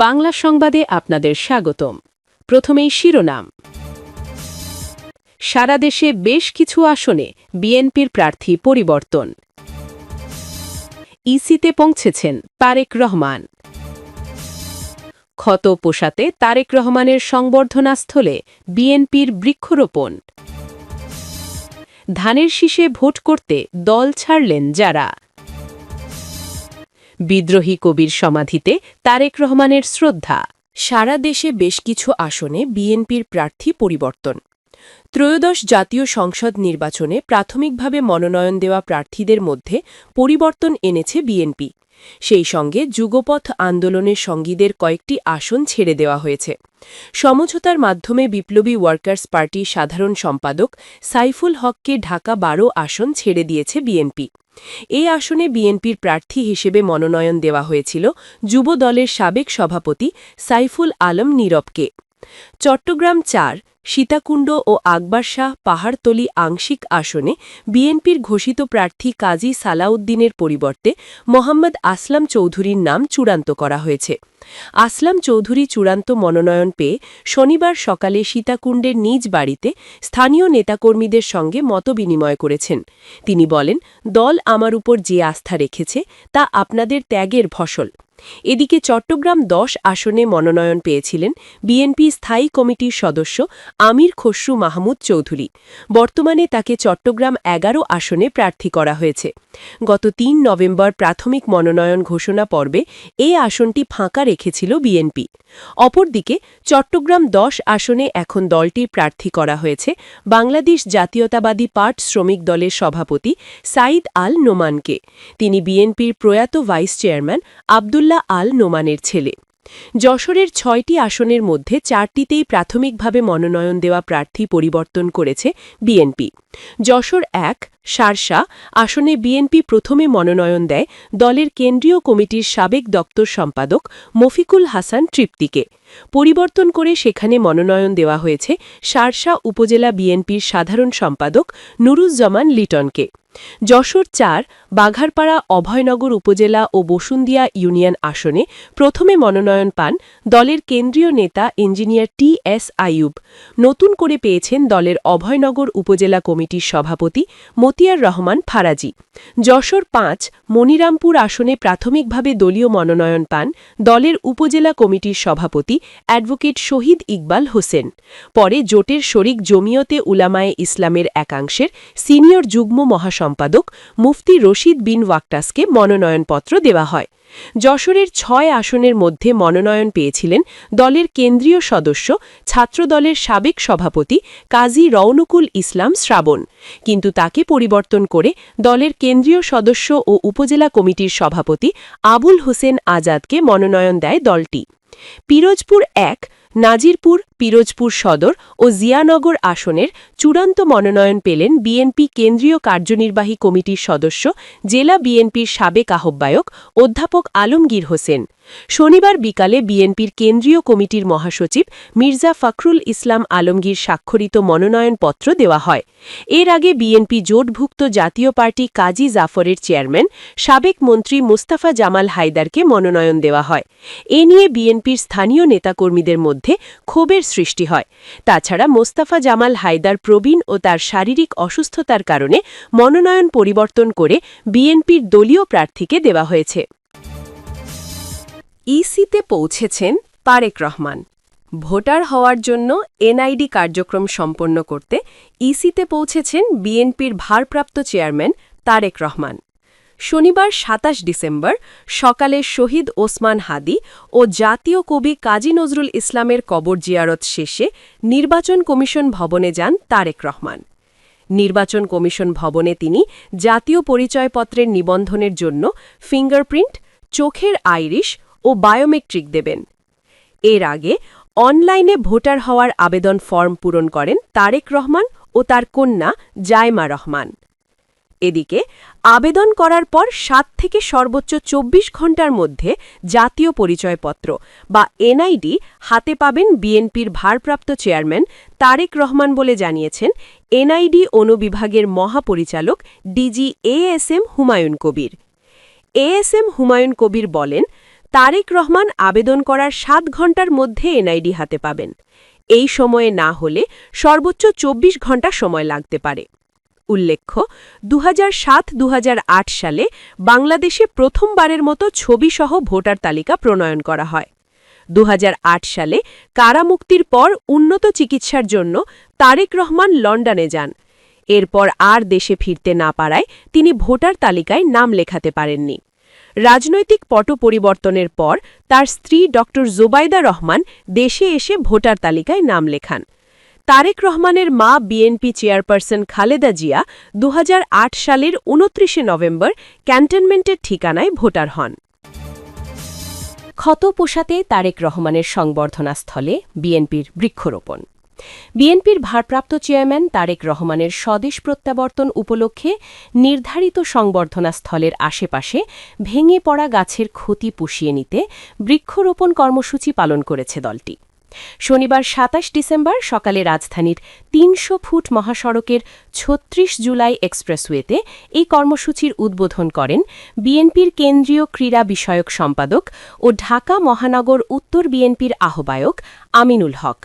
বাংলা সংবাদে আপনাদের স্বাগতম। প্রথমেই শিরোনাম। সারা দেশে বেশ কিছু আসনে বিএনপির প্রার্থী পরিবর্তন। ইসিতে পৌঁছেছেন তারেক রহমান। ক্ষত পোষাতে তারেক রহমানের সংবর্ধনাস্থলে বিএনপির বৃক্ষরোপণ। ধানের শীষে ভোট করতে দল ছাড়লেন যারা। বিদ্রোহী কবির সমাধিতে তারেক রহমানের শ্রদ্ধা। সারা দেশে বেশ কিছু আসনে বিএনপির প্রার্থী পরিবর্তন। ত্রয়োদশ জাতীয় সংসদ নির্বাচনে প্রাথমিকভাবে মনোনয়ন দেওয়া প্রার্থীদের মধ্যে পরিবর্তন এনেছে বিএনপি। সেই সঙ্গে যুগপথ আন্দোলনের সঙ্গীদের কয়েকটি আসন ছেড়ে দেওয়া হয়েছে। সমঝোতার মাধ্যমে বিপ্লবী ওয়ার্কার্স পার্টি সাধারণ সম্পাদক সাইফুল হককে ঢাকা ১২ আসন ছেড়ে দিয়েছে বিএনপি। এই আসনে বিএনপির প্রার্থী হিসেবে মনোনয়ন দেওয়া হয়েছিল যুব দলের সাবেক সভাপতি সাইফুল আলম নীরবকে। চট্টগ্রাম ৪, সীতাকুণ্ড ও আকবর শাহ পাহাড়তলী আংশিক আসনে বিএনপির ঘোষিত প্রার্থী কাজী সালাউদ্দিনের পরিবর্তে মোহাম্মদ আসলাম চৌধুরীর নাম চূড়ান্ত করা হয়েছে। আসলাম চৌধুরী চূড়ান্ত মনোনয়ন পেয়ে শনিবার সকালে সীতাকুণ্ডের নিজ বাড়িতে স্থানীয় নেতাকর্মীদের সঙ্গে মতবিনিময় করেছেন। তিনি বলেন, দল আমার উপর যে আস্থা রেখেছে তা আপনাদের ত্যাগের ফসল। এদিকে চট্টগ্রাম ১০ আসনে মনোনয়ন পেয়েছিলেন বিএনপি স্থায়ী কমিটির সদস্য আমির খসরু মাহমুদ চৌধুরী। বর্তমানে তাকে চট্টগ্রাম ১১ আসনে প্রার্থী করা হয়েছে। গত ৩ নভেম্বর প্রাথমিক মনোনয়ন ঘোষণা পর্বে এই আসনটি ফাঁকা রেখেছিল বিএনপি। অপরদিকে চট্টগ্রাম ১০ আসনে এখন দলটির প্রার্থী করা হয়েছে বাংলাদেশ জাতীয়তাবাদী পাট শ্রমিক দলের সভাপতি সাঈদ আল নোমানকে। তিনি বিএনপির প্রয়াত ভাইস চেয়ারম্যান আবদুল্লাহ আল নোমানের ছেলে। যশোরের ৬টি আসনের মধ্যে ৪টিতেই প্রাথমিকভাবে মনোনয়ন দেওয়া প্রার্থী পরিবর্তন করেছে বিএনপি। যশোর ১, শার্শা আসনে বিএনপি প্রথমে মনোনয়ন দেয় দলের কেন্দ্রীয় কমিটির সাবেক দপ্তর সম্পাদক মফিকুল হাসান তৃপ্তিকে। পরিবর্তন করে সেখানে মনোনয়ন দেওয়া হয়েছে শার্শা উপজেলা বিএনপির সাধারণ সম্পাদক নুরুজ্জামান লিটনকে। যশোর ৪, বাঘারপাড়া অভয়নগর উপজেলা ও বসুন্দিয়া ইউনিয়ন আসনে প্রথমে মনোনয়ন পান দলের কেন্দ্রীয় নেতা ইঞ্জিনিয়ার টি.এস. আইয়ুব। নতুন করে পেয়েছেন দলের অভয়নগর উপজেলা কমিটির সভাপতি মতিয়ার রহমান ফারাজি। যশোর ৫, মনিরামপুর আসনে প্রাথমিকভাবে দলীয় মনোনয়ন পান দলের উপজেলা কমিটির সভাপতি অ্যাডভোকেট শহীদ ইকবাল হোসেন। পরে জোটের শরিক জমিয়তে উলামায়ে ইসলামের একাংশের সিনিয়র যুগ্ম মহাসম্পাদক মুফতি রশিদ বিন ওয়াক্টাসকে মনোনয়নপত্র দেওয়া হয়। যশোরের ৬ আসনের মধ্যে মনোনয়ন পেয়েছিলেন দলের কেন্দ্রীয় সদস্য ছাত্রদলের সাবেক সভাপতি কাজী রওনকুল ইসলাম শ্রাবণ, কিন্তু তাকে পরিবর্তন করে দলের কেন্দ্রীয় সদস্য ও উপজেলা কমিটির সভাপতি আবুল হোসেন আজাদকে মনোনয়ন দেয় দলটি। পিরোজপুর ১, নাজিরপুর, পিরোজপুর সদর ও জিয়ানগর আসনের চূড়ান্ত মনোনয়ন পেলেন বিএনপি কেন্দ্রীয় কার্যনির্বাহী কমিটির সদস্য জেলা বিএনপির সাবেক আহ্বায়ক অধ্যাপক আলমগীর হোসেন। শনিবার বিকালে বিএনপির কেন্দ্রীয় কমিটির মহাসচিব মির্জা ফখরুল ইসলাম আলমগীর স্বাক্ষরিত মনোনয়নপত্র দেওয়া হয়। এর আগে বিএনপি জোটভুক্ত জাতীয় পার্টি কাজী জাফরের চেয়ারম্যান সাবেক মন্ত্রী মোস্তাফা জামাল হায়দারকে মনোনয়ন দেওয়া হয়। এ নিয়ে বিএনপির স্থানীয় নেতাকর্মীদের মধ্যে ক্ষোভের সৃষ্টি হয়। তাছাড়া মোস্তাফা জামাল হায়দার প্রবীণ ও তার শারীরিক অসুস্থতার কারণে মনোনয়ন পরিবর্তন করে বিএনপির দলীয় প্রার্থীকে দেওয়া হয়েছে। ইসিতে পৌঁছেছেন তারেক রহমান। ভোটার হওয়ার জন্য এনআইডি কার্যক্রম সম্পন্ন করতে ইসিতে পৌঁছেছেন বিএনপির ভারপ্রাপ্ত চেয়ারম্যান তারেক রহমান। শনিবার ২৭ ডিসেম্বর সকালে শহীদ ওসমান হাদি ও জাতীয় কবি কাজী নজরুল ইসলামের কবর জিয়ারত শেষে নির্বাচন কমিশন ভবনে যান তারেক রহমান। নির্বাচন কমিশন ভবনে তিনি জাতীয় পরিচয়পত্রের নিবন্ধনের জন্য ফিঙ্গারপ্রিন্ট, চোখের আইরিশ ও বায়োমেট্রিক দেবেন। এর আগে অনলাইনে ভোটার হওয়ার আবেদন ফর্ম পূরণ করেন তারেক রহমান ও তার কন্যা জায়মা রহমান। এদিকে আবেদন করার পর ৭ থেকে সর্বোচ্চ ২৪ ঘণ্টার মধ্যে জাতীয় পরিচয়পত্র বা এনআইডি হাতে পাবেন বিএনপির ভারপ্রাপ্ত চেয়ারম্যান তারেক রহমান বলে জানিয়েছেন এনআইডি অনুবিভাগের মহাপরিচালক DG ASM Humayun Kabir. ASM Humayun Kabir বলেন, তারেক রহমান আবেদন করার ৭ ঘণ্টার মধ্যে এনআইডি হাতে পাবেন। এই সময়ে না হলে সর্বোচ্চ ২৪ ঘণ্টা সময় লাগতে পারে। উল্লেখ্য, ২০০৭-২০০৮ সালে বাংলাদেশে প্রথমবারের মতো ছবিসহ ভোটার তালিকা প্রণয়ন করা হয়। ২০০৮ সালে কারামুক্তির পর উন্নত চিকিৎসার জন্য তারেক রহমান লন্ডনে যান। এরপর আর দেশে ফিরতে না পারায় তিনি ভোটার তালিকায় নাম লেখাতে পারেননি। রাজনৈতিক পট পরিবর্তনের পর তার স্ত্রী ড. জোবাইদা রহমান দেশে এসে ভোটার তালিকায় নাম লেখান। তারেক রহমানের মা বিএনপি চেয়ারপারসন খালেদা জিয়া ২০০৮ সালের ২৯ নভেম্বর ক্যান্টনমেন্টের ঠিকানায় ভোটার হন। ক্ষত পোষাতে তারেক রহমানের সংবর্ধনাস্থলে বিএনপির বৃক্ষরোপণ। বিএনপির ভারপ্রাপ্ত চেয়ারম্যান তারেক রহমানের স্বদেশ প্রত্যাবর্তন উপলক্ষে নির্ধারিত সংবর্ধনাস্থলের আশেপাশে ভেঙে পড়া গাছের ক্ষতি পুষিয়ে নিতে বৃক্ষরোপণ কর্মসূচি পালন করেছে দলটি। শনিবার ২৭ ডিসেম্বর সকালে রাজধানীর ৩০০ ফুট মহাসড়কের ৩৬ জুলাই এক্সপ্রেসওয়েতে এই কর্মসূচির উদ্বোধন করেন বিএনপির কেন্দ্রীয় ক্রীড়া বিষয়ক সম্পাদক ও ঢাকা মহানগর উত্তর বিএনপির আহ্বায়ক আমিনুল হক।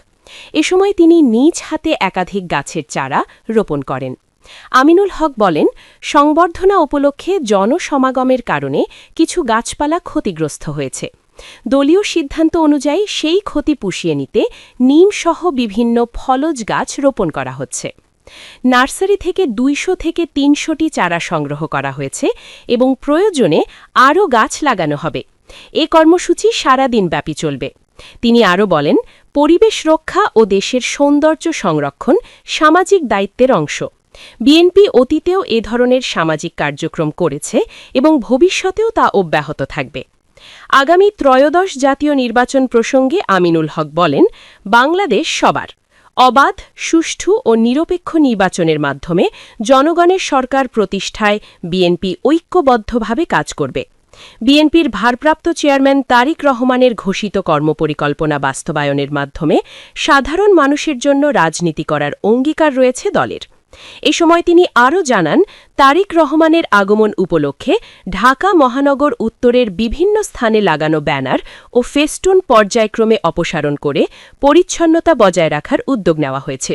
এ সময় তিনি নিজ হাতে একাধিক গাছের চারা রোপণ করেন। আমিনুল হক বলেন, সংবর্ধনা উপলক্ষে জনসমাগমের কারণে কিছু গাছপালা ক্ষতিগ্রস্ত হয়েছে। দলীয় সিদ্ধান্ত অনুযায়ী সেই ক্ষতি পুষিয়ে নিতে নিমসহ বিভিন্ন ফলজ গাছ রোপণ করা হচ্ছে। নার্সারি থেকে ২০০ থেকে ৩০০টি চারা সংগ্রহ করা হয়েছে এবং প্রয়োজনে আরও গাছ লাগানো হবে। এ কর্মসূচি সারাদিন ব্যাপী চলবে। তিনি আরও বলেন, পরিবেশ রক্ষা ও দেশের সৌন্দর্য সংরক্ষণ সামাজিক দায়িত্বের অংশ। বিএনপি অতীতেও এ ধরনের সামাজিক কার্যক্রম করেছে এবং ভবিষ্যতেও তা অব্যাহত থাকবে। আগামী ত্রয়োদশ জাতীয় নির্বাচন প্রসঙ্গে আমিনুল হক বলেন, বাংলাদেশ সবার। অবাধ, সুষ্ঠু ও নিরপেক্ষ নির্বাচনের মাধ্যমে জনগণের সরকার প্রতিষ্ঠায় বিএনপি ঐক্যবদ্ধভাবে কাজ করবে। বিএনপির ভারপ্রাপ্ত চেয়ারম্যান তারেক রহমানের ঘোষিত কর্মপরিকল্পনা বাস্তবায়নের মাধ্যমে সাধারণ মানুষের জন্য রাজনীতি করার অঙ্গীকার রয়েছে দলের। এ সময় তিনি আরও জানান, তারেক রহমানের আগমন উপলক্ষে ঢাকা মহানগর উত্তরের বিভিন্ন স্থানে লাগানো ব্যানার ও ফেস্টুন পর্যায়ক্রমে অপসারণ করে পরিচ্ছন্নতা বজায় রাখার উদ্যোগ নেওয়া হয়েছে।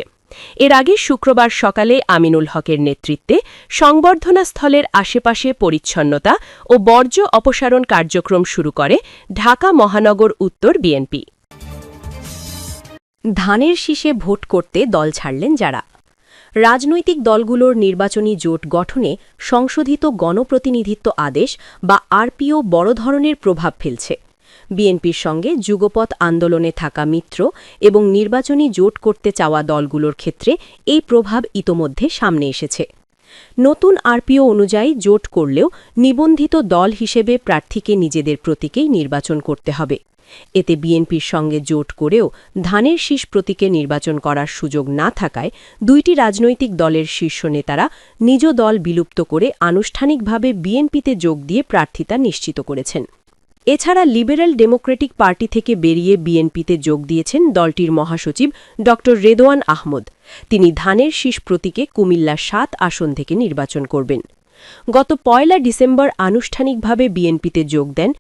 এর আগে শুক্রবার সকালে আমিনুল হকের নেতৃত্বে সংবর্ধনাস্থলের আশেপাশে পরিচ্ছন্নতা ও বর্জ্য অপসারণ কার্যক্রম শুরু করে ঢাকা মহানগর উত্তর বিএনপি। ধানের শীষে ভোট করতে দল ছাড়লেন যারা। রাজনৈতিক দলগুলোর নির্বাচনী জোট গঠনে সংশোধিত গণপ্রতিনিধিত্ব আদেশ বা আরপিও বড় ধরনের প্রভাব ফেলছে। বিএনপির সঙ্গে যুগপৎ আন্দোলনে থাকা মিত্র এবং নির্বাচনী জোট করতে চাওয়া দলগুলোর ক্ষেত্রে এই প্রভাব ইতোমধ্যে সামনে এসেছে। নতুন আরপিও অনুযায়ী জোট করলেও নিবন্ধিত দল হিসেবে প্রার্থীকে নিজেদের প্রতীকেই নির্বাচন করতে হবে। এতে বিএনপির সঙ্গে জোট করেও ধানের শীষ প্রতীকে নির্বাচন করার সুযোগ না থাকায় দুইটি রাজনৈতিক দলের শীর্ষ নেতারা নিজ দল বিলুপ্ত করে আনুষ্ঠানিকভাবে বিএনপিতে যোগ দিয়ে প্রার্থিতা নিশ্চিত করেছেন। এছাড়া লিবারেল ডেমোক্রেটিক পার্টি থেকে বেরিয়ে বিএনপিতে যোগ দিয়েছেন দলটির মহাসচিব ড. রেদোয়ান আহমদ। তিনি ধানের শীষ প্রতীকে কুমিল্লা ৭ আসন থেকে নির্বাচন করবেন। গত ১ ডিসেম্বর আনুষ্ঠানিকভাবে বিএনপিতে যোগ দেন